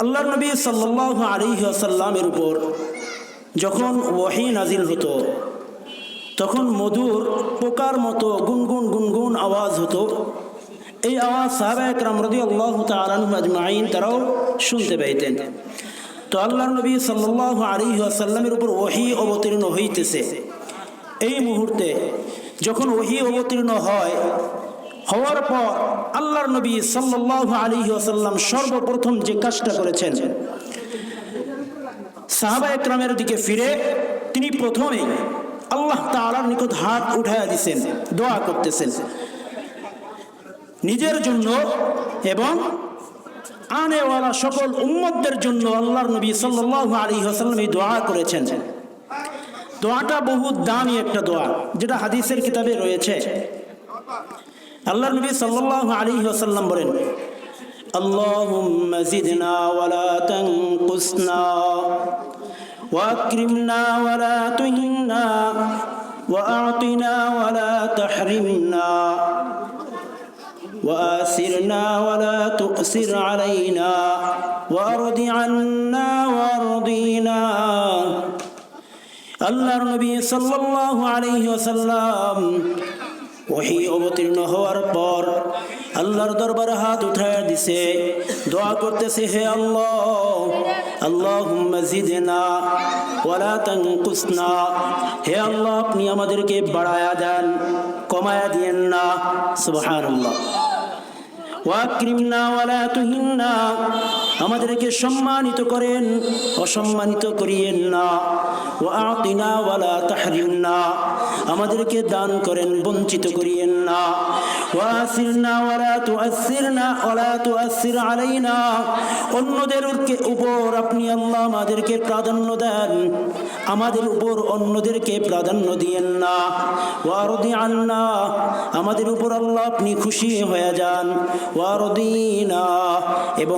আল্লাহর নবী সাল্লাল্লাহু আলাইহি ওয়াসাল্লামের উপর যখন ওহী নাজিল হতো তখন মধুর পোকার মতো গুনগুন গুনগুন আওয়াজ হতো। এই আওয়াজ সাহাবায়ে কেরাম রাদিয়াল্লাহু তাআলা আনহুম আজমাইন তারাও শুনতে পাইতেন। তো আল্লাহর নবী সাল্লাল্লাহু আলাইহি ওয়াসাল্লামের উপর ওহী অবতীর্ণ হইতেছে। এই মুহূর্তে যখন ওহী অবতীর্ণ হওয়ার পর আল্লাহর নবী সাল্লাল্লাহু আলাইহি ওয়াসাল্লাম সর্বপ্রথম যে কাজটা করেছেন, সাহাবায়ে কেরামের দিকে ফিরে তিনি প্রথমেই আল্লাহ তাআলার নিকট হাত উঠায়া দিয়েছেন, দোয়া করতেছেন নিজের জন্য এবং আনেওয়ালা সকল উম্মতদের জন্য। আল্লাহর নবী সাল্লাল্লাহু আলাইহি ওয়াসাল্লাম এই দোয়া করেছেন। দোয়াটা বহু দামি একটা দোয়া, যেটা হাদিসের কিতাবে রয়েছে। আল্লাহর নবী সাল্লাল্লাহু আলাইহি ওয়াসাল্লাম বলেন, আল্লাহুম্মা জিদনা ওয়ালা তানকুসনা ওয়া আকরিমনা ওয়ালা তুহিন্না ওয়া আ'তিনা ওয়ালা তাহরিমনা ওয়া আসিরনা ওয়ালা তুকসির আলাইনা ওয়ারদি আন্না ওয়ারদিনা। আল্লাহর নবী সাল্লাল্লাহু আলাইহি ওয়াসাল্লাম ওহী অবতীর্ণ হওয়ার পর আল্লাহর দরবারে হাত উঠায় দিছে, দোয়া করতেছে, হে আল্লাহ, আল্লাহুম্মা জিদনা ওয়ালা তানকুসনা, হে আল্লাহ আপনি আমাদেরকে বাড়ায়া দেন, কমায়া দিয়েন না। সুবহানাল্লাহ। ওয়া আকরিমনা ওয়ালা তুহিন্না, আমাদেরকে সম্মানিত করেন, অসম্মানিত করিয়েন না। ওয়া আ'তিনা ওয়ালা তাহরিমনা, আমাদেরকে দান করেন, বঞ্চিত করিয়েন না। ওয়া আসিরনা ওয়ালা তুআসসিরনা ওয়ালা তুআসসির আলাইনা, অন্যদের উপর আপনি আল্লাহ আমাদেরকে প্রাধান্য দেন, আমাদের উপর অন্যদেরকে প্রাধান্য দিয়েন না। ওয়ারদি আন্না, আমাদের উপর আল্লাহ আপনি খুশি হয়ে যান। ওয়ারদিনা, এবং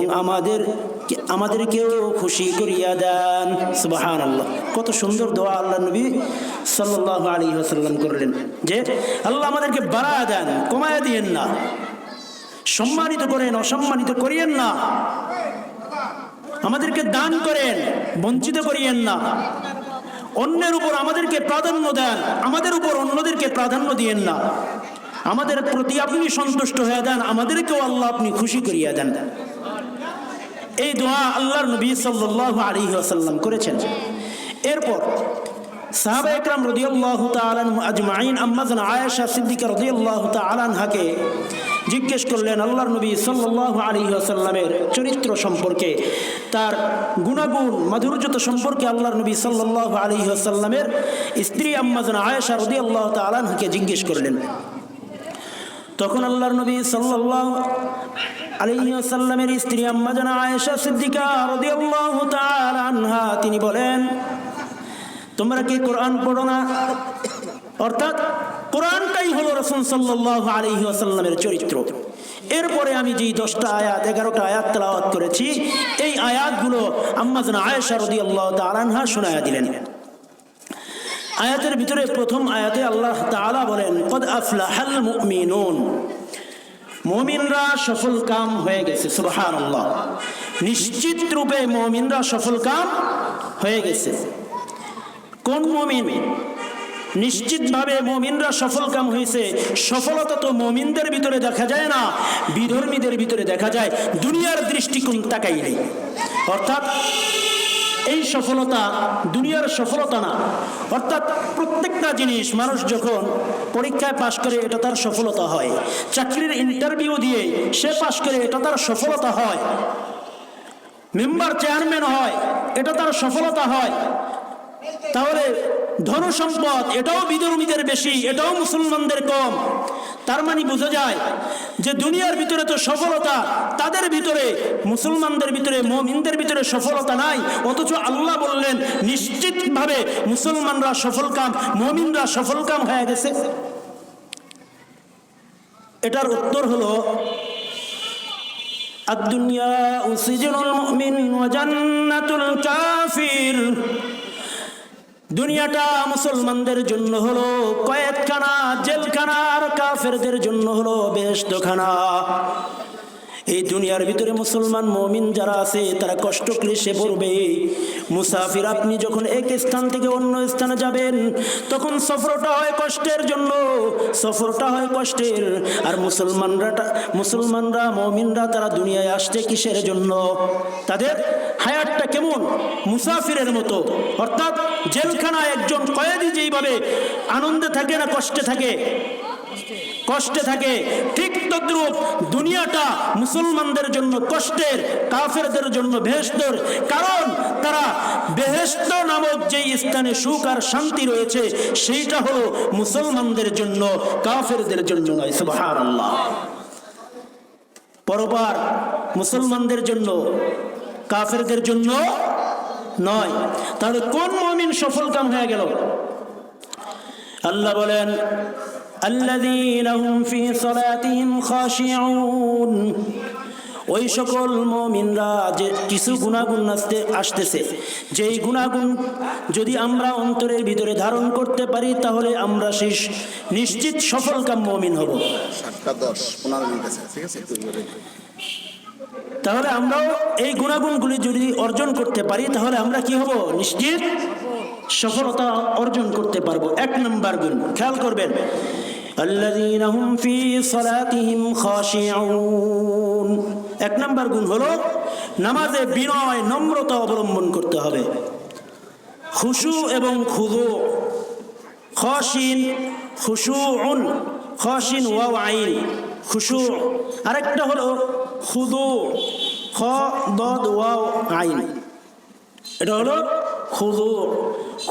আমাদেরকেও খুশি করিয়া দেন। সুবহানাল্লাহ। কত সুন্দর দোয়া আল্লাহ নবী সাল্লাল্লাহু আলাইহি ওয়াসাল্লাম করলেন, যে আল্লাহ আমাদেরকে বাড়ায়া দেন, কমায়া দিয়েন না, সম্মানিত করেন, অসম্মানিত করিয়েন না, আমাদেরকে দান করেন, বঞ্চিত করিয়েন না। অন্যের উপর আমাদেরকে প্রাধান্য দেন, আমাদের উপর অন্যদেরকে প্রাধান্য দিয়েন না। আমাদের প্রতি আপনি সন্তুষ্ট হয়ে দেন, আমাদেরকেও আল্লাহ আপনি খুশি করিয়া দেন। এই দোয়া আল্লাহর নবী সাল্লাল্লাহু আলাইহি ওয়াসাল্লাম করেছেন। এরপর সাহাবায়ে কেরাম রাদিয়াল্লাহু তাআলা আনহুম আজমাইন আম্মা জান আয়েশা সিদ্দিকা রাদিয়াল্লাহু তাআলা আনহাকে জিজ্ঞেস করলেন আল্লাহর নবী সাল্লাল্লাহু আলাইহি ওয়াসাল্লামের চরিত্র সম্পর্কে, তার গুণাগুণ মাধুর্যতা সম্পর্কে আল্লাহর নবী সাল্লাল্লাহু আলাইহি ওয়াসাল্লামের স্ত্রী আম্মা জান আয়েশা রাদিয়াল্লাহু তাআলা আনহাকে জিজ্ঞেস করলেন। তখন আল্লাহর নবী সাল্লাল্লাহু আলাইহি ওয়াসাল্লামের স্ত্রী আম্মা জান আয়েশা সিদ্দিকা রাদিয়াল্লাহু তাআলা আনহা তিনি বলেন, তোমরা কি কোরআন পড়ো না? অর্থাৎ কোরআনটাই হলো রাসূল সাল্লাল্লাহু আলাইহি ওয়াসাল্লামের চরিত্র। এরপরে আমি যেই 10টা আয়াত 11টা আয়াত তেলাওয়াত করেছি, এই আয়াতগুলো আম্মা জান আয়েশা রাদিয়াল্লাহু তাআলা আনহা শোনায়া দিলেন। আয়াতের ভিতরে প্রথম আয়াতে আল্লাহ তাআলা বলেন, কদ আফলাহাল মুমিনুন, মুমিনরা সফলকাম হয়ে গেছে। সুবহানাল্লাহ। নিশ্চিত রূপে মুমিনরা সফলকাম হয়ে গেছে। কোন মুমিন? নিশ্চিতভাবে মুমিনরা সফলকাম হয়েছে। সফলতা তো মুমিনদের ভিতরে দেখা যায় না, বিধর্মীদের ভিতরে দেখা যায়, দুনিয়ার দৃষ্টিকোণ তাকাইলে। অর্থাৎ এই সফলতা দুনিয়ার সফলতা না। অর্থাৎ প্রত্যেকটা জিনিস মানুষ যখন পরীক্ষায় পাশ করে এটা তার সফলতা হয়, চাকরির ইন্টারভিউ দিয়ে সে পাশ করে এটা তার সফলতা হয়, মেম্বার চেয়ারম্যান হয় এটা তার সফলতা হয়। তাহলে ধন সম্পদ এটাও বিধর্মীদের বেশি, এটাও মুসলমানদের কম। তার মানে বোঝা যায় যে দুনিয়ার ভিতরে তো সফলতা, তাদের ভিতরে মুসলমানদের ভিতরে মুমিনদের ভিতরে সফলতা নাই। অথচ আল্লাহ বললেন নিশ্চিতভাবে মুসলমানরা সফলকাম, মুমিনরা সফলকাম হয়ে গেছে। এটার উত্তর হলো আদ-দুনিয়া সিজনুল মুমিন ওয়া জান্নাতুল কাফির। দুনিয়াটা মুসলমানদের জন্য হলো কয়েদখানা, জেলখানা, আর কাফেরদের জন্য হলো বেহেশতখানা। এই দুনিয়ার ভিতরে মুসলমান মুমিন যারা আছে তারা কষ্ট ক্লেশে পড়বে। মুসাফির, আপনি যখন এক স্থান থেকে অন্য স্থানে যাবেন তখন সফরটা হয় কষ্টের জন্য, সফরটা হয় কষ্টের। আর মুসলমানরা মুমিনরা তারা দুনিয়ায় আসছে কিসের জন্য? তাদের হায়াতটা কেমন? মুসাফিরের মতো, অর্থাৎ জেলখানায় একজন কয়েদি যেইভাবে আনন্দে থাকে না কষ্টে থাকে? কষ্টে থাকে। ঠিক তদ্রূপ দুনিয়াটা মুসলমানদের জন্য কষ্টের, কাফেরদের জন্য বেহেশতের। কারণ তারা বেহেশত নামক যেই স্থানে সুখ আর শান্তি রয়েছে সেইটা হলো মুসলমানদের জন্য, কাফেরদের জন্য নয়। সুবহানাল্লাহ। পরপার মুসলমানদের জন্য, কাফেরদের জন্য নয়। তাহলে কোন মুমিন সফলকাম হয়ে গেল? আল্লাহ বলেন আল্লাযীনা হুম ফী সালাতিহিম খাশিউন, ওই সকল মুমিনরা যে কিছু গুনাহগুণ আসতেছে, যেই গুনাহগুণ যদি আমরা অন্তরের ভিতরে ধারণ করতে পারি তাহলে আমরা সেই নিশ্চিত সফলকাম মুমিন হব। তাহলে আমরাও এই গুনাহগুণগুলি যদি অর্জন করতে পারি তাহলে আমরা কি হব? নিশ্চিত সফলতা অর্জন করতে পারবো। এক নম্বর গুণ খেয়াল করবেন, আল্লাযীনা হুম ফী সালাতিহিম খাশিউন। এক নম্বর গুণ হলো নামাজে বিনয় নম্রতা অবলম্বন করতে হবে। খুশু এবং খুদু, খাশিন খুশুউন, খাশিন ওয়াও আইন খুশু। আরেকটা হলো খুদু, খ দদ ওয়াও আইন, এটা হলো খুদু।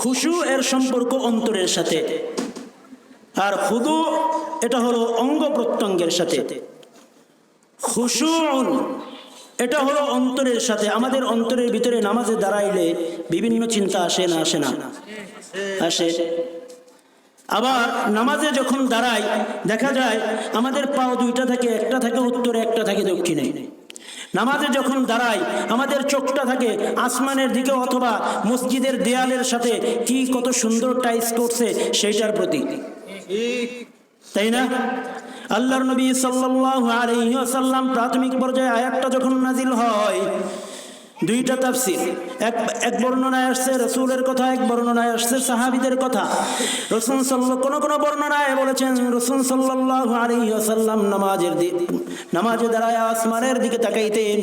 খুশু এর সম্পর্ক অন্তরের সাথে, আর খুদু এটা হলো অঙ্গ প্রত্যঙ্গের সাথে। খুশুউন এটা হলো অন্তরের সাথে। আমাদের অন্তরের ভিতরে নামাজে দাঁড়াইলে বিভিন্ন চিন্তা আসে না? আসে না? আসে। আবার নামাজে যখন দাঁড়াই দেখা যায় আমাদের পাও দুইটা থাকে, একটা থাকে উত্তরে, একটা থাকে দক্ষিণে। নামাজে যখন দাঁড়াই আমাদের চোখটা থাকে আসমানের দিকে অথবা মসজিদের দেয়ালের সাথে, কি কত সুন্দর টাইস করছে সেইটার প্রতি, তাই না? আল্লাহর নবী সাল্লাল্লাহু আলাইহি ওয়াসাল্লাম প্রাথমিক পর্যায়ে আয়াতটা যখন নাজিল হয়, দুইটা তাফসীর, এক বর্ণনায় আসছে রাসূলের কথা, এক বর্ণনায় আসছে সাহাবীদের কথা। রাসূল কোন বর্ণনায় বলেছেন রাসূল সাল্লাল্লাহু আলাইহি ওয়াসাল্লাম নামাজে দাঁড়ায় আসমানের দিকে তাকাইতেন।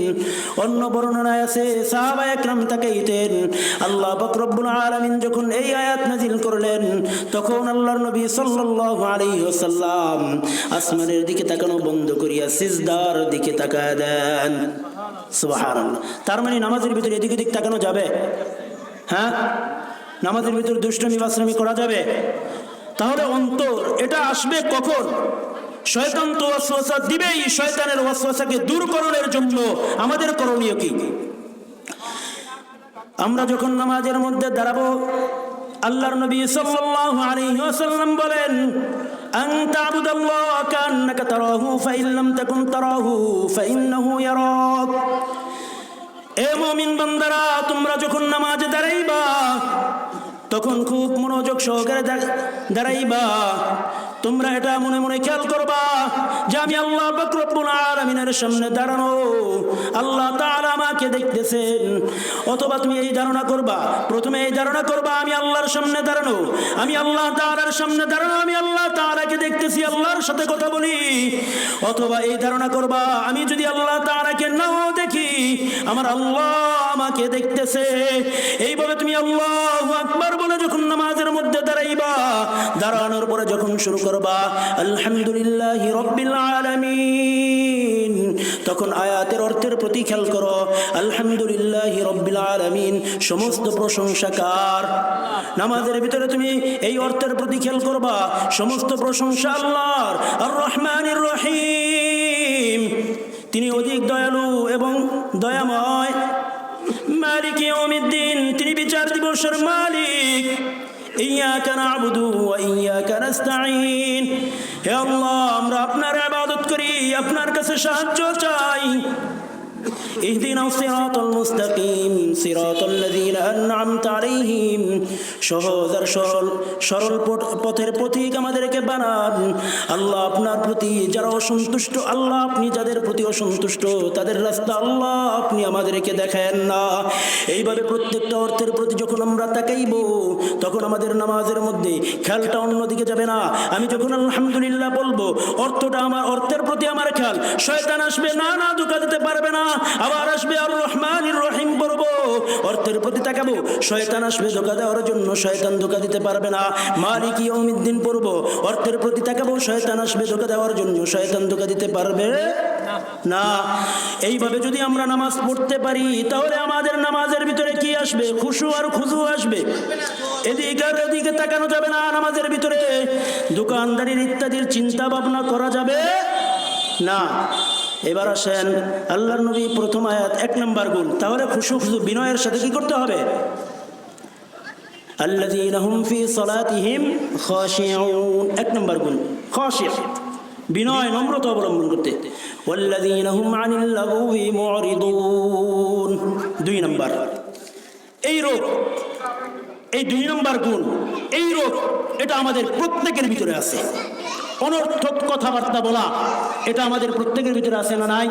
অন্য বর্ণনায় আছে সাহাবায়ে কেরাম তাকাইতেন। আল্লাহ পাক রব্বুল আলামিন যখন এই আয়াত নাজিল করলেন তখন আল্লাহর নবী সাল্লাল্লাহু আলাইহি ওয়াসাল্লাম আসমানের দিকে তাকানো বন্ধ করিয়া সিজদার দিকে তাকায় দেন। সুবহানাল্লাহ। তার মানে নামাজের ভিতরে এদিক ওদিক তাকানো যাবে? হ্যাঁ, নামাজের ভিতরে দুষ্টমি বাসরামি করা যাবে? তাহলে অন্তর এটা আসবে কখন? শয়তান তো ওয়াসওয়াসা দিবেই। শয়তানের ওয়াসওয়াসাকে দূরকরণের জন্য আমাদের করণীয় কি? আমরা যখন নামাজের মধ্যে দাঁড়াবো, আল্লাহর নবী সাল্লাল্লাহু আলাইহি ওয়াসাল্লাম বলেন আন তা'বুদাল্লাহ কান্নাকা তারাহু ফাইন লাম তাকুন তারাহু ফাইন্নাহু ইয়ারাক। এ মুমিন বান্দারা, তোমরা যখন নামাজে দাঁড়াইবা তখন খুব মনোযোগ সহকারে দাঁড়াইবা। তোমরা এটা মনে মনে খেয়াল করবা যে আমি আল্লাহ পাক রব্বুল আলামিনের সামনে দাঁড়ানো, আল্লাহ তাআলা আমাকে দেখতেছেন। অথবা তুমি এই ধারণা করবা, প্রথমে এই ধারণা করবা আমি আল্লাহর সামনে দাঁড়ানো, আমি আল্লাহ তাআলার সামনে দাঁড়ানো, আমি আল্লাহ তাআলাকে দেখতেছি, আল্লাহর সাথে কথা বলি। অথবা এই ধারণা করবা আমি যদি আল্লাহ তাআলাকে নাও দেখি আমার আল্লাহ আমাকে দেখতেছে। এইভাবে তুমি আল্লাহু আকবার বলে যখন নামাজের মধ্যে দাঁড়াইবা, দাঁড়ানোর পরে যখন শুরু করবা আলহামদুলিল্লাহি রাব্বিল আলামিন, তখন আয়াতের অর্থের প্রতি খেয়াল করো। আলহামদুলিল্লাহি রাব্বিল আলামিন, সমস্ত প্রশংসা কার? নামাজের ভিতরে তুমি এই অর্থের প্রতি খেয়াল করবা, সমস্ত প্রশংসা আল্লাহর। আর রহমানির রহিম, তিনি অধিক দয়ালু এবং দয়াময়। মালিক ইয়াউমিদ্দিন, তিনি বিচার দিবসের মালিক। ইয়্যাকা না'বুদু ওয়া ইয়্যাকা নাস্তাঈন, হে আল্লাহ আমরা আপনার ইবাদত করি, আপনার কাছে সাহায্য চাই। ইহদিনাস সিরাতাল মুস্তাকিম, সিরাতাল্লাযীনা আন'আমতা আলাইহিম, সহজ আর সরল পথের পথিক আমাদেরকে বানান। আল্লাহ আপনার প্রতি যারা অসন্তুষ্ট, আল্লাহ আপনি যাদের প্রতি অসন্তুষ্ট তাদের রাস্তা আল্লাহ আপনি আমাদেরকে দেখায়েন না। এইভাবে প্রত্যেকটা অর্থের প্রতি যখন আমরা তাকাইব তখন আমাদের নামাজের মধ্যে খেয়ালটা অন্যদিকে যাবে না। আমি যখন আলহামদুলিল্লাহ বলবো অর্থটা আমার, অর্থের প্রতি আমার খেয়াল, শয়তান আসবে না ধোঁকা দিতে পারবে না। আবার আসবে আর রহমানির রহিম বলবো, অর্থের প্রতি তাকাবো, শয়তান আসবে ধোঁকা দেওয়ার জন্য, শয়তান ধোঁকা দিতে পারবে না। মালিকি ইয়াউমিদ্দিন পড়বো, অর্থের প্রতি তাকাবো, শয়তান আসবে ধোঁকা দেওয়ার জন্য, শয়তান ধোঁকা দিতে পারবে না। এইভাবে যদি আমরা নামাজ পড়তে পারি তাহলে আমাদের নামাজের ভিতরে কি আসবে? খুশু আর খুজু আসবে। এদিকে আর ওদিকে তাকানো যাবে না। নামাজের ভিতরে দোকানদারির ইত্যাদির চিন্তা ভাবনা করা যাবে না। এবার আসেন আল্লাহর নবী প্রথম আয়াত 1 নম্বর গুণ। তাহলে খুশু খুজু বিনয়ের সাথে কি করতে হবে? আল্লাযীনা হুম ফি সালাতিহিম খাশিউন, 1 নম্বর গুণ খাশি', বিনয় নম্রতা অবলম্বন করতে। ওয়াল্লাযীনা হুম আনিল লাগwi মু'রিদুন, 2 নম্বর। এই রোগ, এই 2 নম্বর গুণ, এই রোগ এটা আমাদের প্রত্যেকের ভিতরে আছে। অনর্থক কথাবার্তা বলা এটা আমাদের প্রত্যেকের ভিতরে আছে না নাই?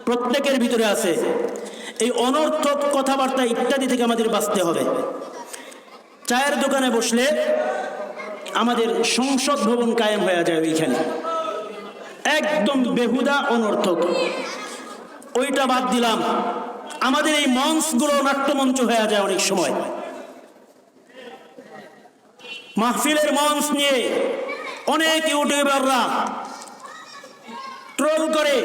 প্রত্যেকের ভিতরে আছে। এই অনর্থক কথাবার্তা ইত্যাদি থেকে আমাদের বাঁচতে হবে। চায়ের দোকানে বসলে আমাদের সংসদ ভবন কায়েম হয়ে যায় ওইখানে, একদম বেহুদা অনর্থক। ওইটা বাদ দিলাম, আমাদের এই মঞ্চগুলো নাট্যমঞ্চ হয়ে যায় অনেক সময়। মাহফিলের মঞ্চ নিয়ে অনেক ইউটিউবাররা ট্রোল করে,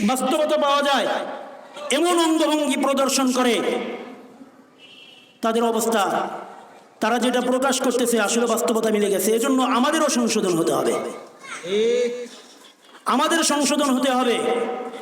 বাস্তবতা পাওয়া যায় এমন অঙ্গভঙ্গি প্রদর্শন করে, তাদের অবস্থা, তারা যেটা প্রকাশ করতেছে আসলে বাস্তবতা মিলে গেছে। এজন্য আমাদেরও সংশোধন হতে হবে, আমাদের সংশোধন হতে হবে।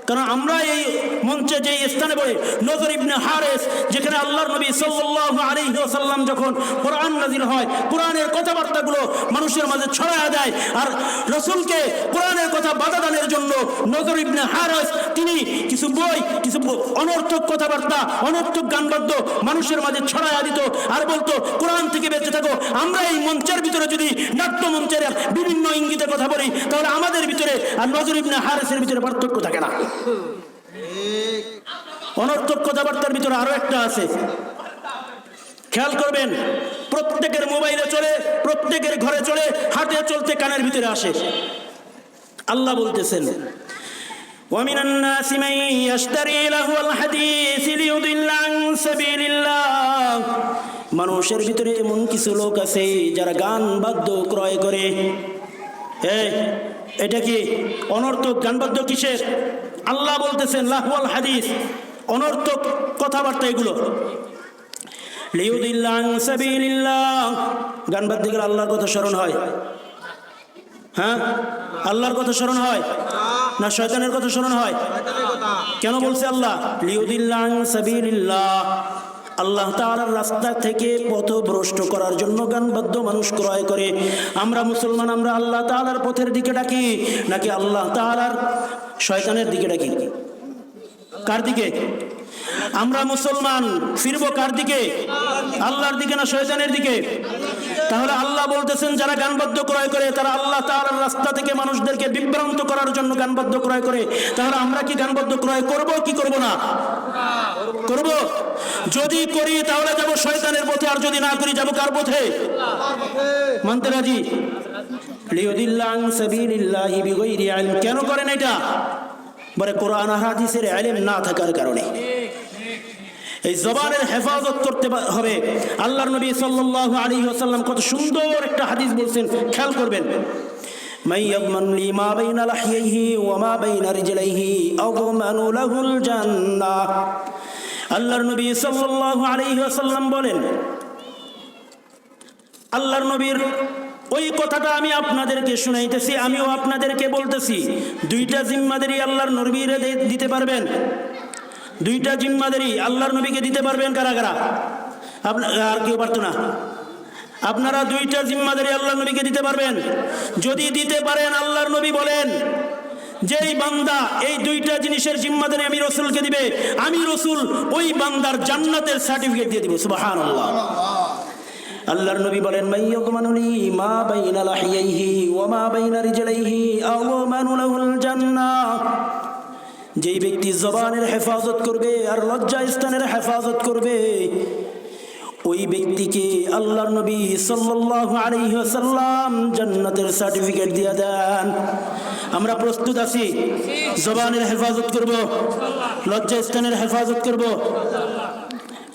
কারণ আমরা এই মঞ্চে যে স্থানে বলে নজর ইবনে হারেস, যেখানে আল্লাহর নবী সাল্লাল্লাহু আলাইহি ওয়াসাল্লাম যখন কোরআন নাযিল হয়, কোরআনের কথাবার্তাগুলো মানুষের মাঝে ছড়ায়া দেয়, আর রাসূলকে কোরআনের কথা বাধা দানের জন্য নজর ইবনে হারেস তিনি কিছু বই, কিছু অনর্থক কথাবার্তা, অনর্থক গানবাদ্য মানুষের মাঝে ছড়ায়া দিত আর বলতো কোরআন থেকে বেঁচে থাকো। আমরা এই মঞ্চের ভিতরে যদি নাট্য মঞ্চের বিভিন্ন ইঙ্গিতে কথা বলি তাহলে আমাদের ভিতরে আর নজর ইবনে হারেসের ভিতরে পার্থক্য থাকে না। অনর্থক কথাবার্তার ভিতরে আরো একটা আছে, খেয়াল করবেন। প্রত্যেকের মোবাইলে চলে, প্রত্যেকের ঘরে চলে, হাতে চলতে কানের ভিতরে আসে। আল্লাহ বলতেছেন وَمِنَ النَّاسِ مَن يَشْتَرِي لَهْوَ الْحَدِيثِ لِيُضِلَّ عَن سَبِيلِ اللَّهِ, মানুষের ভিতরে এমন কিছু লোক আছে যারা গান বাদ্য ক্রয় করে। এটা কি অনর্থক গানবাদ্য? কিসের? আল্লাহ বলতেছেন লাহওয়াল হাদিস, অনর্থক কথাবার্তা এগুলো। লিউদিল্লা আন সাবিলিল্লাহ, গানবাদ্য গেলে আল্লাহর কথা স্মরণ হয়? হ্যাঁ, আল্লাহর কথা স্মরণ হয় না শয়তানের কথা স্মরণ হয়? কেন বলছে আল্লাহ লিউদিল্লা আন সাবিলিল্লাহ? আল্লাহ তাআলার রাস্তা থেকে পথভ্রষ্ট করার জন্য গানবাদ্য মানুষ ক্রয় করে। আমরা মুসলমান, আমরা আল্লাহ তাআলার পথের দিকে ডাকি নাকি আল্লাহ তাআলার শয়তানের দিকে ডাকি? কার দিকে? আমরা মুসলমান ফিরবো কার দিকে? আল্লাহর দিকে না শয়তানের দিকে? তাহলে আল্লাহ বলতেছেন যারা গানবাদ্য ক্রয় করে তারা আল্লাহ তাআলার রাস্তা থেকে মানুষদেরকে বিভ্রান্ত করার জন্য গানবাদ্য ক্রয় করে। তাহলে আমরা কি গানবাদ্য ক্রয় করব কি করব না? করব। যদি করি তাহলে যাব শয়তানের পথে, আর যদি না করি যাব কার পথে? মানতে রাজি? লিউদিল্লা আন সাবিলিল্লাহি বিগাইরি ইলম। কেন করেন এটা? বলে কোরআন আর হাদিসের ইলম না থাকার কারণে। এই জবানের হেফাজত করতে হবে। আল্লাহর নবী সাল্লাল্লাহু আলাইহি ওয়াসাল্লাম কত সুন্দর একটা হাদিস বলছেন, খেয়াল করবেন। মান ইয়াযমান লি মা বাইনা লাহইহি ওয়া মা বাইনা রিজলাইহি আযমানু লাহুল জান্নাহ। আল্লাহর নবী সাল্লাল্লাহু আলাইহি ওয়াসাল্লাম বলেন, আল্লাহর নবীর ওই কথাটা আমি আপনাদেরকে শুনাইতেছি, আমিও আপনাদেরকে বলতেছি। 2টা জিম্মাদারি আল্লাহর নবীরে দিতে পারবেন? 2টা জিম্মাদারি আল্লাহর নবীকে দিতে পারবেন কারা কারা? আর কেউ পারতো না? আপনারা 2টা জিম্মাদারি আল্লাহর নবীকে দিতে পারবেন? যদি দিতে পারেন আল্লাহর নবী বলেন যেই বান্দা এই দুইটা জিনিসের জিম্মাদারি আমি রাসূলকে দিবে, আমি রাসূল ওই বান্দার জান্নাতের সার্টিফিকেট দিয়ে দিব। সুবহানাল্লাহ। আল্লাহর নবী বলেন, মাইয়াদমানুলি মা বাইনা লাহিয়াইহি ওয়া মা বাইনা রিজলাইহি আওমানু লাহুল জান্নাহ। যেই ব্যক্তি জবানের হেফাজত করবে আর লজ্জা স্থানের হেফাজত করবে, ওই ব্যক্তিকে আল্লাহর নবী সাল্লাল্লাহু আলাইহি ওয়াসাল্লাম জান্নাতের সার্টিফিকেট দিয়ে দেন। আমরা প্রস্তুত আছি? জবানের হেফাজত করব, লজ্জা স্থানের হেফাজত করব।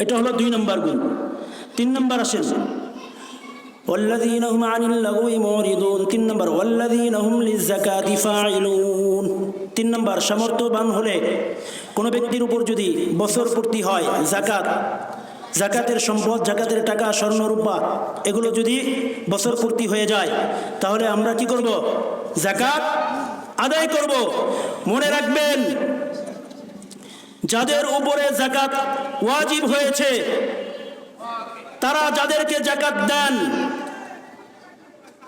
এটা হলো 2 নম্বর গুণ। 3 নম্বর আসেন, ওয়াল্লাযীনা হুম আনিল লাগwi মুরিদুন। 3 নম্বর, ওয়াল্লাযীনা হুম লিযাকাতি ফাইলুন। 3 নম্বর, সামর্থ্যবান হলে কোনো ব্যক্তির উপর যদি বছর পূর্তি হয় জাকাতের সম্পদ, জাকাতের টাকা, স্বর্ণ রূপা এগুলো যদি বছর পূর্তি হয়ে যায়, তাহলে আমরা কি করব? জাকাত আদায় করব। মনে রাখবেন, যাদের উপরে জাকাত ওয়াজিব হয়েছে, তারা যাদেরকে জাকাত দেন,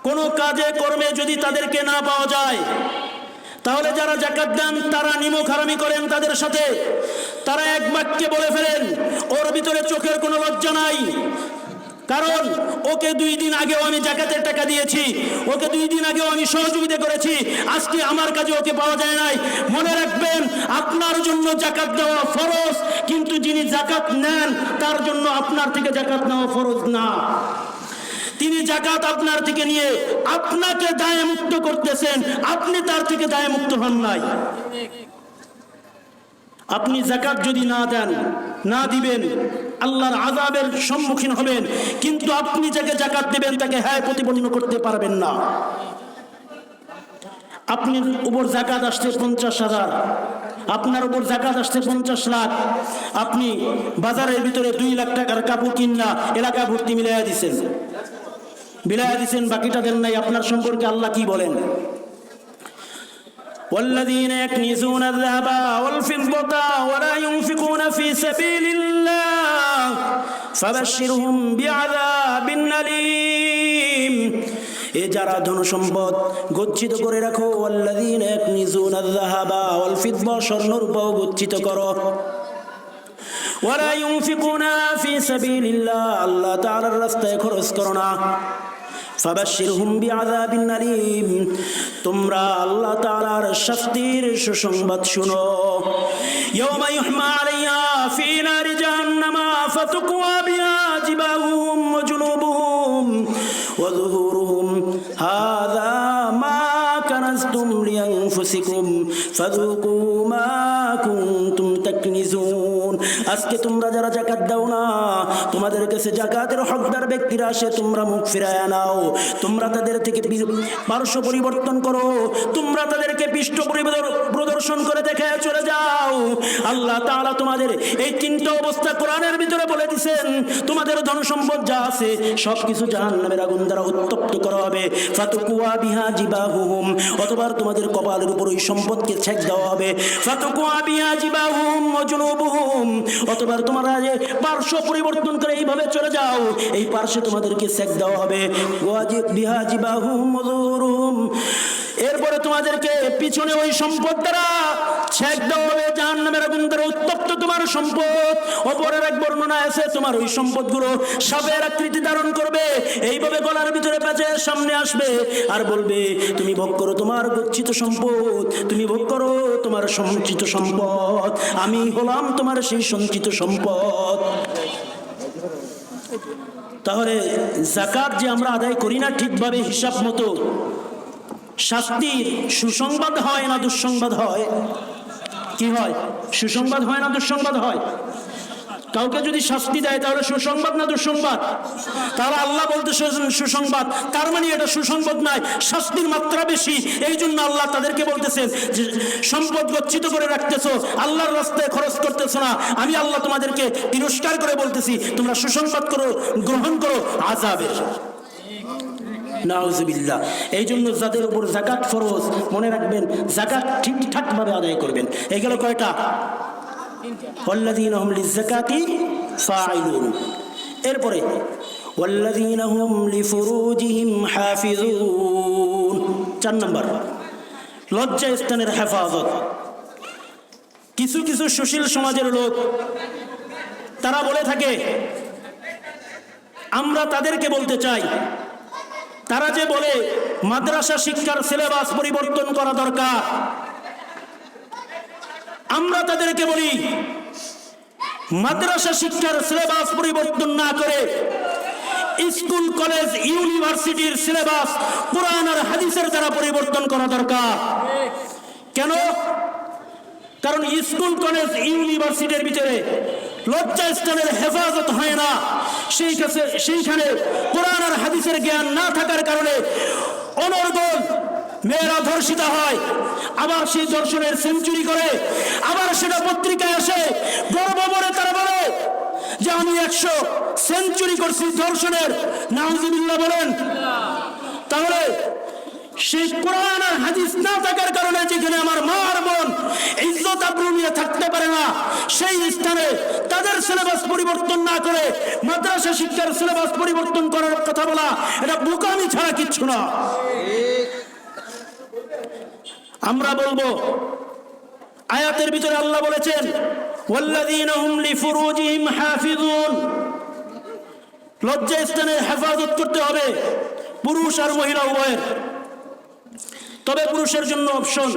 কোনো কাজে কর্মে যদি তাদেরকে না পাওয়া যায়, তাহলে যারা জাকাত দেন তারা নিমক হারামি করেন তাদের সাথে। তারা এক বাক্যে বলে ফেলেন, ওর ভিতরে চোখের কোনো লজ্জা নাই, কারণ ওকে 2 দিন আগেও আমি জাকাতের টাকা দিয়েছি, ওকে 2 দিন আগেও আমি সহযোগিতা করেছি, আজকে আমার কাছে ওকে পাওয়া যায় নাই। মনে রাখবেন, আপনার জন্য জাকাত দেওয়া ফরজ, কিন্তু যিনি জাকাত নেন তার জন্য আপনার থেকে জাকাত নেওয়া ফরজ না। তিনি জাকাত আপনার থেকে নিয়ে আপনাকে দায়মুক্ত করতেছেন, আপনি তার থেকে দায়মুক্ত হন নাই। আপনি জাকাত যদি না দেন, না দিবেন, আল্লাহর আযাবের সম্মুখীন হবেন, কিন্তু আপনি যাকে জাকাত দেবেন তাকে হ্যায় প্রতিপন্ন করতে পারবেন না। আপনার উপর জাকাত আসছে 50,000, আপনার উপর জাকাত আসছে 50 লাখ, আপনি বাজারের ভিতরে 2 লাখ টাকার কাপড় কিনা এলাকা ভর্তি মিলাইয়া দিছেন, বাকিটা দেন নাই। আপনার সম্পর্কে আল্লাহ কি বলেন? والذين يكنزون الذهب والفضة ولا ينفقون في سبيل الله فبشرهم بعذاب أليم। এ যারা ধন সম্পদ গচ্ছিত করে রাখো, والذين يكنزون الذهب والفضة, স্বর্ণ রূপা গচ্ছিত করো, ولا ينفقون في سبيل الله, আল্লাহ তাআলার রাস্তায় খরচ করো না, ফাবাশশিরহুম বিআযাবিন আলীম, তোমরা আল্লাহ তাআলার শাস্তির সুসংবাদ শুনো। ইয়াওমা ইউহমা আলাইহা ফি নারি জাহান্নামা ফাতুকওয়া বিহা জিবাহুম ওয়া জুনুবুহুম ওয়া যুহুরুহুম হাযা মা কানাজতুম লিআনফুসিকুম ফাযুকু মা কুনতুম তাকনিজুন। আজকে তোমরা যারা জাকাত দাও না, তোমাদের কাছে জাকাতের হকদার ব্যক্তিরা আসে, তোমরা মুখ ফিরায় নাও, তোমরা তাদের থেকে পার্শ্ব পরিবর্তন করো, তোমরা তাদেরকে পৃষ্ঠ প্রদর্শন করে দেখে চলে যাও। আল্লাহ তাআলা তোমাদের এই 3টা অবস্থা কোরআনের ভিতরে বলে দিয়েছেন। তোমাদের ধন সম্পদ যা আছে সবকিছু জাহান্নামের আগুন দ্বারা উত্তপ্ত করা হবে। ফাতুকুয়া বিহা জিবাহুম, অথবা তোমাদের কপালের উপর ওই সম্পদকে ছেক দেওয়া হবে। ফাতুকুয়া বিহা জিবাহুম ওয়া জুনুবুহুম, অথবা তোমরা যে পার্শ্ব পরিবর্তন করে এইভাবে চলে যাও, এই পার্শ্বে তোমাদেরকে ছেক দেওয়া হবে। বিহা জিবাহুম ওয়া যুহুরুহুম, এরপরে তোমাদেরকে পিছনে ওই সম্পদ দ্বারা ছেক দেওয়া হবে, জাহান্নামের আগুন দ্বারা উত্তপ্ত তোমার সম্পদ। অপরের এক বর্ণনা আছে, তোমার ওই সম্পদগুলো সাপের আকৃতি ধারণ করবে, এইভাবে গলার ভিতরে পেঁচে সামনে আসবে আর বলবে, তুমি ভোগ করো তোমার গচ্ছিত সম্পদ, তুমি ভোগ করো তোমার সঞ্চিত সম্পদ, আমি হলাম তোমার সেই সঞ্চিত সম্পদ। তাহলে যাকাত যে আমরা আদায় করি না ঠিকভাবে হিসাব মতো, শাস্তির সুসংবাদ হয় না দুঃসংবাদ হয়? কি হয়? সুসংবাদ হয় না দুঃসংবাদ হয়? কাউকে যদি শাস্তি দেয় তাহলে সুসংবাদ না দুঃসংবাদ? তাহলে আল্লাহ বলতে সুসংবাদ, তার মানে এটা সুসংবাদ নয়, শাস্তির মাত্রা বেশি। এই জন্য আল্লাহ তাদেরকে বলতেছেন যে সম্পদ গচ্ছিত করে রাখতেছো, আল্লাহর রাস্তায় খরচ করতেছো না, আমি আল্লাহ তোমাদেরকে তিরস্কার করে বলতেছি তোমরা সুসংবাদ করো, গ্রহণ করো আযাবের। নাউযুবিল্লাহ। এই জন্য যাদের উপর যাকাত ফরজ, মনে রাখবেন যাকাত ঠিকঠাক ভাবে আদায় করবেন। এই গেল কয়টা? ওয়াল্লাযীনা হুম লিযাকাতি ফাইলুন। এরপরে ওয়াল্লাযীনা হুম লিফুরুজিহিম হাফিজুন। 4 নম্বর, লজ্জা স্থানের হেফাজত। কিছু কিছু সুশীল সমাজের লোক তারা বলে থাকে, আমরা তাদেরকে বলতে চাই, তারা যে বলে মাদ্রাসা শিক্ষার সিলেবাস পরিবর্তন করা দরকার, আমরা তাদেরকে বলি মাদ্রাসা শিক্ষার সিলেবাস পরিবর্তন না করে স্কুল কলেজ ইউনিভার্সিটির সিলেবাস কোরআন আর হাদিসের দ্বারা পরিবর্তন করা দরকার। কেন? কারণ স্কুল কলেজ ইউনিভার্সিটির ভিতরে লজ্জা স্থানের হেফাজত হয় না, সেইখানে কোরআন আর হাদিসের জ্ঞান না থাকার কারণে অনর্গল মেয়েরা ধর্ষিত হয়, আবার সেই ধর্ষণের সেঞ্চুরি করে, আবার সেটা পত্রিকায় আসে, গর্ব করে তারা বলে যে আমি 100 সেঞ্চুরি করছি ধর্ষণের, নাউজুবিল্লাহ বলেন। তাহলে সেই কোরআন আর হাদিস না থাকার কারণে যেখানে আমার মা আর বোন ইজ্জত আবরু নিয়ে থাকতে পারে না, সেই স্থানে তাদের সিলেবাস পরিবর্তন না করে মাদ্রাসা শিক্ষার সিলেবাস পরিবর্তন করার কথা বলা, এটা বোকামি ছাড়া কিচ্ছু না। আমরা বলবো, আয়াতের ভিতরে আল্লাহ বলেছেন ওয়াল্লাযীনা হুম লিফুরুজিহিম হাফিজুন, লজ্জা স্থানের হেফাজত করতে হবে পুরুষ আর মহিলা উভয়ের। তবে পুরুষের জন্য অপশন,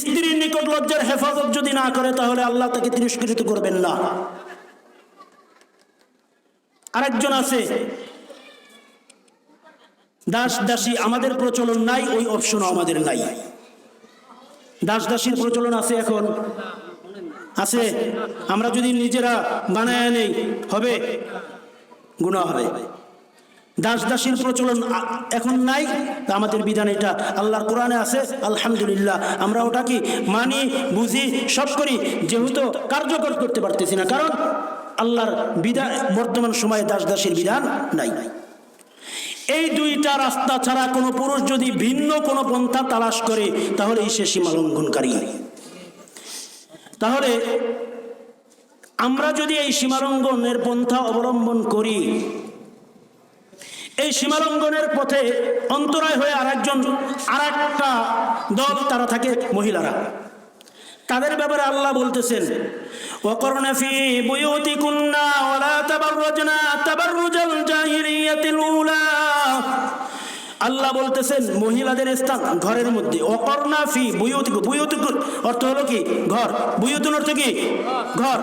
স্ত্রীর নিকট লজ্জার হেফাজত যদি না করে তাহলে আল্লাহ তাকে তিরস্কৃত করবেন না। আরেকজন আছে দাস দাসী, আমাদের প্রচলন নাই, ওই অপশন আমাদের নাই। দাস দাসীর প্রচলন আছে এখন, আছে। আমরা যদি নিজেরা বানায় নেই হবে গুনাহ হবে। দাস দাসীর প্রচলন এখন নাই, তা আমাদের বিধান এটা আল্লাহর কোরআনে আছে, আলহামদুলিল্লাহ। আমরা ওটা কি মানি, বুঝি, সব করি, যেহেতু কার্যকর করতে পারতেছি না, কারণ আল্লাহর বিধান বর্তমান সময়ে দাস দাসীর বিধান নাই। এই দুইটা রাস্তা ছাড়া কোনো পুরুষ যদি ভিন্ন কোনো পন্থা তালাশ করে তাহলে সে সীমা লঙ্ঘনকারী। তাহলে আমরা যদি এই সীমালঙ্ঘনের পন্থা অবলম্বন করি, এই সীমালঙ্ঘনের পথে অন্তরায় হয়ে আরেকটা দল তারা থাকে মহিলারা। তাদের ব্যাপারে আল্লাহ বলতেছেন ওয়াকরনা ফি বুয়ুতিকুন্না ওয়ালা তাবাররাজনা তাবাররুজাল জাহিলিয়াতিল উলা। আল্লাহ বলতেছেন মহিলাদের স্থান ঘরের মধ্যে। ওয়াকরনা ফি বুয়ুতিকুম, বুয়ুতিক অর্থ হলো কি ঘর, বুয়ুতুন অর্থ কি ঘর।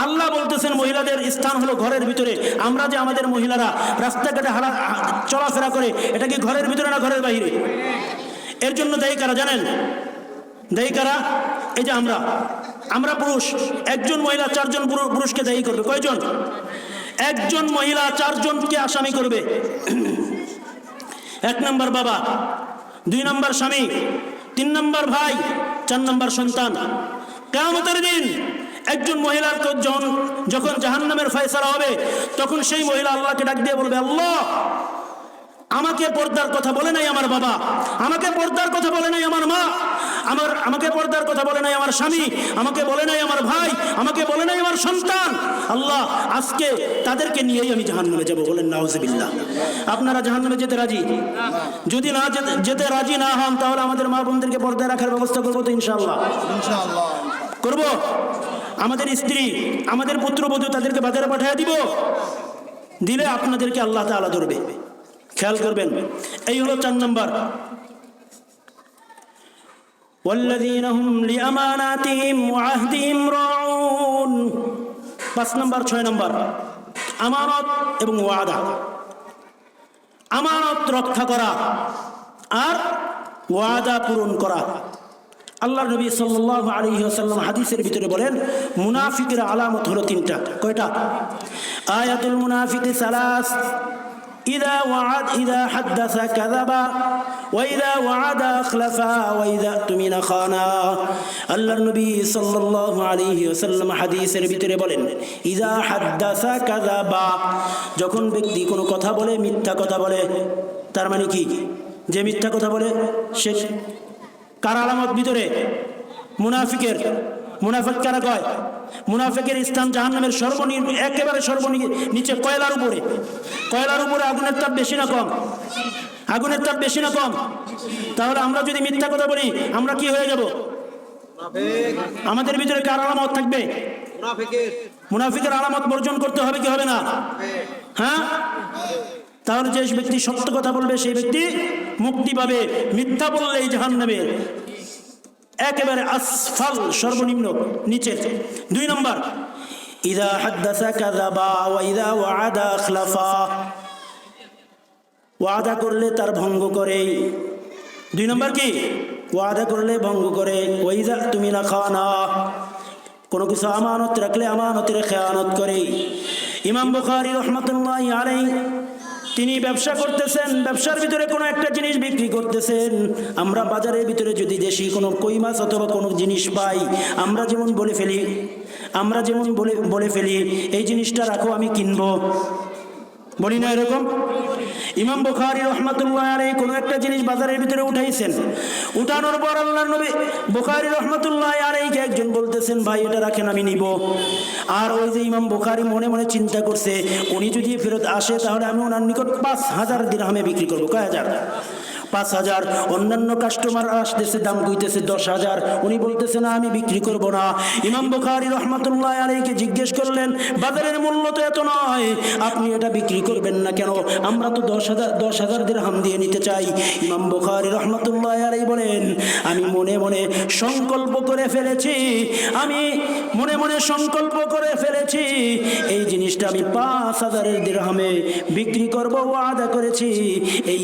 আল্লাহ বলতেছেন মহিলাদের স্থান হলো ঘরের ভিতরে। আমরা যে আমাদের মহিলারা রাস্তাঘাটে চলাফেরা করে, এটা কি ঘরের ভিতরে না ঘরের বাইরে? এর জন্য দায়ী কারা জানেন? দায়ী কারা? এই যে আমরা পুরুষ, একজন মহিলা 4 জন পুরুষকে দায়ী করবে। কয়জন? একজন মহিলা 4 জনকে আসামি করবে। 1 নম্বর বাবা, 2 নম্বর স্বামী, 3 নম্বর ভাই, 4 নম্বর সন্তান। কিয়ামতের দিন একজন মহিলার যখন জাহান্নামের ফয়সালা হবে, তখন সেই মহিলা আল্লাহকে ডাক দিয়ে বলবে, আল্লাহ, আমাকে পর্দার কথা বলে নাই আমার বাবা, আমাকে পর্দার কথা বলে নাই আমার মা, আমাকে পর্দার কথা বলে নাই আমার স্বামী, আমাকে বলে নাই আমার ভাই, আমাকে বলে নাই আমার সন্তান। আল্লাহ, আজকে তাদেরকে নিয়েই আমি জাহান্নামে যাব। বলেন নাউজুবিল্লাহ। আপনারা জাহান্নামে যেতে রাজি? যদি না যেতে রাজি না হন তাহলে আমাদের মা বোনদেরকে পর্দায় রাখার ব্যবস্থা করবো তো ইনশাআল্লাহ। ইনশাআল্লাহ করব। আমাদের স্ত্রী, আমাদের পুত্রবধূ, তাদেরকে বাজারে পাঠিয়ে দিব। দিলে আপনাদেরকে আল্লাহ তাআলা ধরবে। খেয়াল করবেন। এই হলো 4 নম্বর। ওয়াল্লাযীনা হুম লিআমানাতিহিম ওয়া আহদিহিম রাউন। 5 নম্বর, 6 নম্বর আমানত এবং ওয়াদা। আমানত রক্ষা করা আর ওয়াদা পূরণ করা। আল্লাহর নবী সাল্লাল্লাহু আলাইহি ওয়াসাল্লাম হাদিসের ভিতরে বলেন মুনাফিকের আলামত হলো 3টা। কয়টা? আয়াতুল মুনাফিকি সালাস, إذا حدث كذب وإذا وعد أخلف وإذا اؤتمن خان। আল্লাহর নবী সাল্লাল্লাহু আলাইহি ওয়াসাল্লাম হাদিসের ভিতরে বলেন ইযা হাদ্দাসা কাযাবা, যখন ব্যক্তি কোনো কথা বলে মিথ্যা কথা বলে। তার মানে কি? যে মিথ্যা কথা বলে সে কার আলামত ভিতরে? মুনাফিকের। মুনাফিক কারা কয়? মুনাফিকের স্থান জাহান্নামের একেবারে নিচে কয়লার উপরে। কয়লার উপরে আগুনের তাপ বেশি না কম? আগুনের তাপ বেশি না কম? তাহলে আমরা যদি মিথ্যা কথা বলি আমরা কি হয়ে যাব? আমাদের ভিতরে কার আলামত থাকবে? মুনাফিকের আলামত বর্জন করতে হবে কি হবে না? হ্যাঁ, তাহলে যে ব্যক্তি সত্য কথা বলবে সেই ব্যক্তি মুক্তি পাবে, মিথ্যা বললেই জাহান্নামে একেবারে আসফাল, সর্বনিম্ন, নিচে। 2 নম্বর, ইযা হাদাসা কাযাবা ওয়া ইযা ওয়াআদা আখলাফা, ওয়াদা করলে তার ভঙ্গ করে। 2 নম্বর কি? ওয়াদা করলে ভঙ্গ করে। ওয়া ইযা তুমিনা খানা, কোনো কিছু আমানত রাখলে আমানতের খেয়ানত করে। ইমাম বুখারী রাহমাতুল্লাহি আলাইহি তিনি ব্যবসা করতেছেন, ব্যবসার ভিতরে কোনো একটা জিনিস বিক্রি করতেছেন। আমরা বাজারের ভিতরে যদি দেশি কোনো কই মাছ অথবা কোনো জিনিস পাই, আমরা যেমন বলে ফেলি এই জিনিসটা রাখো আমি কিনবো, বলি না এরকম? ইমাম বুখারী রাহমাতুল্লাহি আলাইহি কোনো একটা জিনিস বাজারের ভিতরে উঠাইছেন, উঠানোর পর আল্লাহর নবী বুখারী রাহমাতুল্লাহি আলাইহি একজন বলতেছেন ভাই এটা রাখেন আমি নিব। আর ওই যে ইমাম বুখারী মনে মনে চিন্তা করছে উনি যদি ফেরত আসে তাহলে আমি ওনার নিকট 5000 দিরহামে বিক্রি করবো। কয় হাজার? 5000। অন্যান্য কাস্টমার আসতেছে, দাম কইতেছে 10000, উনি বলতেছে না আমি বিক্রি করব না। ইমাম বুখারী রাহমাতুল্লাহি আলাইহিকে জিজ্ঞেস করলেন বাজারের মূল্য তো এত নয়, আপনি এটা বিক্রি করবেন না কেন? আমরা তো 10000 দিরহাম দিয়ে নিতে চাই। ইমাম বুখারী রাহমাতুল্লাহি আলাইহি বলেন আমি মনে মনে সংকল্প করে ফেলেছি এই জিনিসটা আমি 5000 দিরহামে বিক্রি করব, ওয়াদা করেছি। এই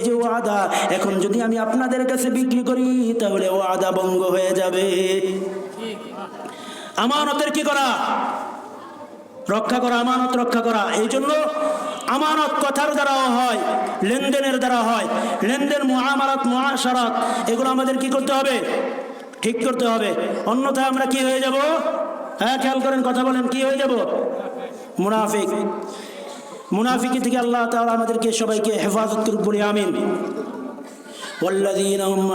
যে ওয়াদা, এখন যদি আমি আপনাদের কাছে বিক্রি করি তাহলে ওয়াদা ভঙ্গ হয়ে যাবে। আমানতের কি করা? রক্ষা করা, আমানত রক্ষা করা। এই জন্য আমানত কথার দ্বারাও হয়, লেনদেনের দ্বারা হয়। লেনদেন, মুআমালাত, মুআশারাত, এগুলো আমাদের কি করতে হবে? ঠিক করতে হবে। অন্যথায় আমরা কি হয়ে যাব? হ্যাঁ, খেয়াল করেন, কথা বলেন, কি হয়ে যাব? মুনাফিক। মুনাফিকি থেকে আল্লাহ তাআলা আমাদেরকে সবাইকে হেফাজত করুক, বলি আমিন। ওয়াল্লাযীনা হুম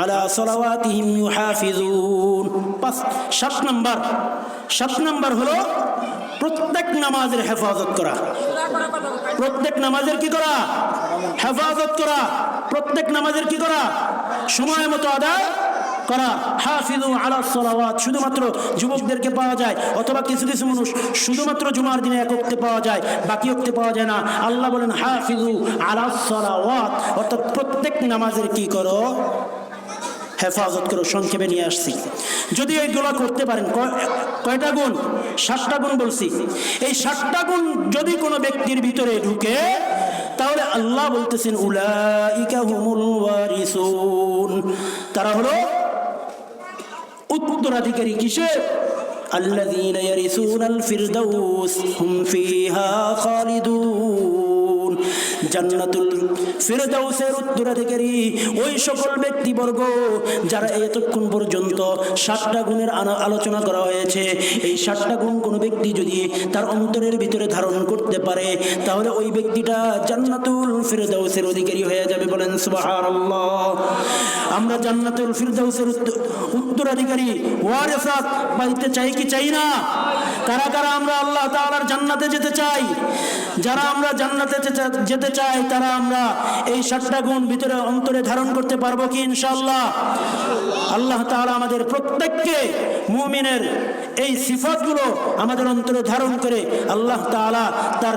আলা সালাওয়াতিহিম ইউহাফিজুন। 7 নম্বর হলো প্রত্যেক নামাজের হেফাজত করা। প্রত্যেক নামাজের কি করা? হেফাজত করা। প্রত্যেক নামাজের কি করা? সময় মতো আদায় করা। হাফিজু আলা সালাওয়াত শুধুমাত্র যুবকদেরকে পাওয়া যায়, অথবা কিছু কিছু মানুষ শুধুমাত্র জুমার দিনে এক ওয়াক্তে পাওয়া যায়, বাকি ওয়াক্তে পাওয়া যায় না। আল্লাহ বলেন হাফিজু আলা সালাওয়াত, অর্থাৎ প্রত্যেক নামাজের কি করো? হেফাজত করো। সংক্ষেপে নিয়ে আসছি। যদি এইগুলো করতে পারেন, কয়টা গুণ? 7টা গুণ বলছি। এই 7টা গুণ যদি কোনো ব্যক্তির ভিতরে ঢুকে তাহলে আল্লাহ বলতেছেন উলাইকা হুমুল ওয়ারিসুন, তারা হলো উত্তরাধিকারী। কিসে? আল্লাযীনা ইয়ারিসুনাল ফিরদাউস হুম ফিহা খালিদুন। জান্নাতুল ফিরদাউসের উত্তরাধিকারী ওই সকল ব্যক্তিবর্গ যারা এতক্ষণ পর্যন্ত 7টা গুণের আলোচনা করা হয়েছে। এই 7টা গুণ কোনো ব্যক্তি যদি তার অন্তরের ভিতরে ধারণ করতে পারে তাহলে ওই ব্যক্তিটা জান্নাতুল ফিরদাউসের অধিকারী হয়ে যাবে। বলেন সুবহানাল্লাহ। আমরা জান্নাতুল ফিরদাউসের উত্তরাধিকারী ওয়ারিসাত পাইতে চাই কি চাই না? কারা কারা আমরা আল্লাহ তাআলার জান্নাতে যেতে চাই? যারা আমরা জান্নাতে যেতে চাই তারা আমরা এই 7টা গুণ ভিতরে অন্তরে ধারণ করতে পারবো কি ইনশাআল্লাহ? আল্লাহ তাআলা আমাদের প্রত্যেককে মুমিনের এই সিফাতগুলো আমাদের অন্তরে ধারণ করে আল্লাহ তাআলা তার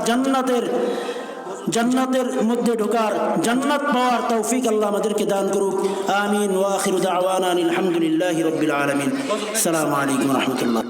জান্নাতের মধ্যে ঢোকার, জান্নাত পাওয়ার তৌফিক আল্লাহ আমাদেরকে দান করুক। আমিন। ওয়া আখিরু দাওয়ানা আলহামদুলিল্লাহি রাব্বিল আলামিন। আসসালামু আলাইকুম ওয়া রাহমাতুল্লাহ।